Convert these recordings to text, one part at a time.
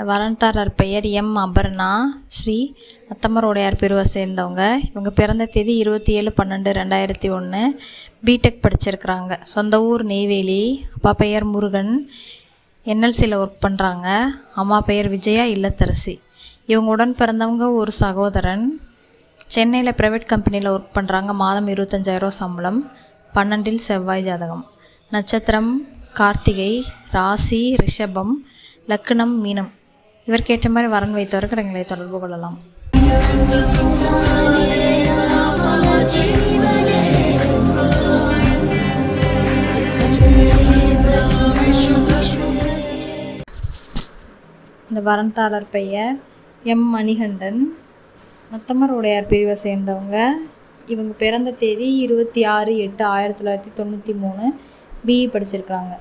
வரன்தாரர் பெயர் எம் அபர்ணா. ஸ்ரீ நத்தமரோடையார் பிரிவை சேர்ந்தவங்க. இவங்க பிறந்த தேதி 27/12/2001. பிடெக் படிச்சிருக்கிறாங்க. சொந்த ஊர் நெய்வேலி. அப்பா பெயர் முருகன். என்எல்சியில் ஒர்க் பண்ணுறாங்க. அம்மா பெயர் விஜயா இல்லத்தரசி. இவங்க உடன் பிறந்தவங்க ஒரு சகோதரன். சென்னையில் ப்ரைவேட் கம்பெனியில் ஒர்க் பண்ணுறாங்க. மாதம் 25,000 சம்பளம். 12 செவ்வாய் ஜாதகம். நட்சத்திரம் கார்த்திகை. ராசி ரிஷபம். லக்னம் மீனம். இவருக்கேற்ற மாதிரி வரன் வைத்தவர்கள் எங்களை தொடர்பு கொள்ளலாம். இந்த வரன்தாரர் பெயர் எம் மணிகண்டன். நத்தமரோடையார் பிரிவை சேர்ந்தவங்க. இவங்க பிறந்த தேதி 26/8/1993. பிஇ படிச்சிருக்கிறாங்க.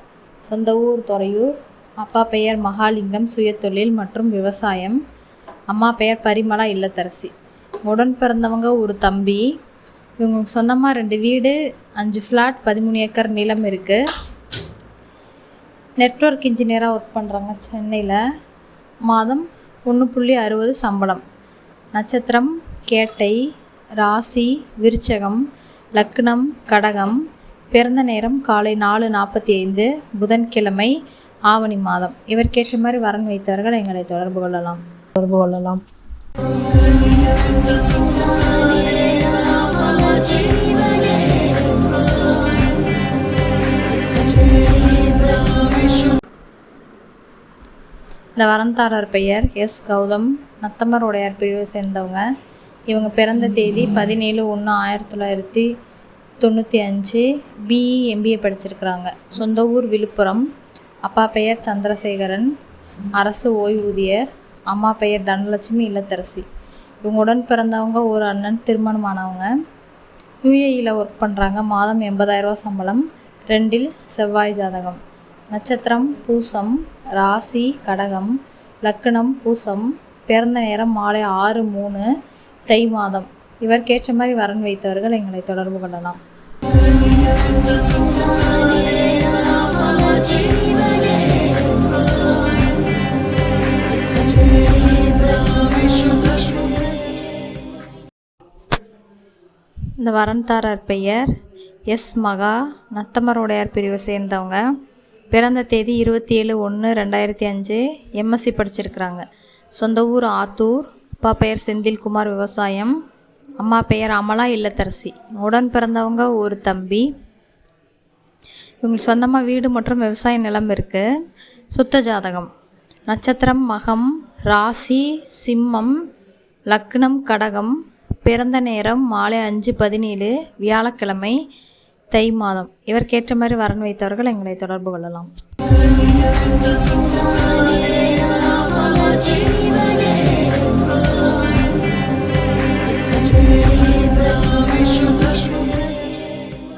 சொந்த ஊர் துறையூர். அப்பா பெயர் மகாலிங்கம். சுயதொழில் மற்றும் விவசாயம். அம்மா பெயர் பரிமளா இல்லத்தரசி. உடன் பிறந்தவங்க ஒரு தம்பி. இவங்களுக்கு சொந்தமாக 2 வீடு, 5 ஃப்ளாட், 13 ஏக்கர் நிலம் இருக்குது. நெட்வொர்க் இன்ஜினியராக ஒர்க் பண்ணுறாங்க சென்னையில். மாதம் 1.60 சம்பளம். நட்சத்திரம் கேட்டை. ராசி விருச்சகம். லக்னம் கடகம். பிறந்த நேரம் காலை 4:45 புதன்கிழமை ஆவணி மாதம். இவருக்கேற்ற மாதிரி வரன் வைத்தவர்கள் எங்களை தொடர்பு கொள்ளலாம். இந்த வரன்தாரர் பெயர் எஸ் கௌதம். நத்தமரோடையார் பிரிவை சேர்ந்தவங்க. இவங்க பிறந்த தேதி 17/1/1995. பிஇ எம்பிஏ படிச்சிருக்கிறாங்க. சொந்த ஊர் விழுப்புரம். அப்பா பெயர் சந்திரசேகரன். அரசு ஓய்வூதியர். அம்மா பெயர் தனலட்சுமி இல்லத்தரசி. இவங்களுடன் பிறந்தவங்க ஒரு அண்ணன். திருமணமானவங்க. யுஏஇயில் ஒர்க் பண்ணுறாங்க. மாதம் 80,000 சம்பளம். 2 செவ்வாய் ஜாதகம். நட்சத்திரம் பூசம். ராசி கடகம். லக்னம் பூசம். பிறந்த நேரம் மாலை 6:03 தை மாதம். இவருக்கேற்ற மாதிரி வரன் வைத்தவர்கள் எங்களை தொடர்பு கொள்ளலாம். இந்த வரன்தாரர் பெயர் எஸ் மகா. நத்தமரோடையார் பிரிவை சேர்ந்தவங்க. பிறந்த தேதி 27/1/2005. எம்எஸ்சி படிச்சிருக்கிறாங்க. சொந்த ஊர் ஆத்தூர். அப்பா பெயர் செந்தில்குமார். விவசாயம். அம்மா பெயர் அமலா இல்லத்தரசி. உடன் பிறந்தவங்க ஒரு தம்பி. இவங்களுக்கு சொந்தமாக வீடு மற்றும் விவசாய நிலம் இருக்குது. சுத்த ஜாதகம். நட்சத்திரம் மகம். ராசி சிம்மம். லக்னம் கடகம். பிறந்த நேரம் மாலை 5:17 வியாழக்கிழமை தை மாதம். இவருக்கேற்ற மாதிரி வரன் வைத்தவர்கள் எங்களை தொடர்பு கொள்ளலாம்.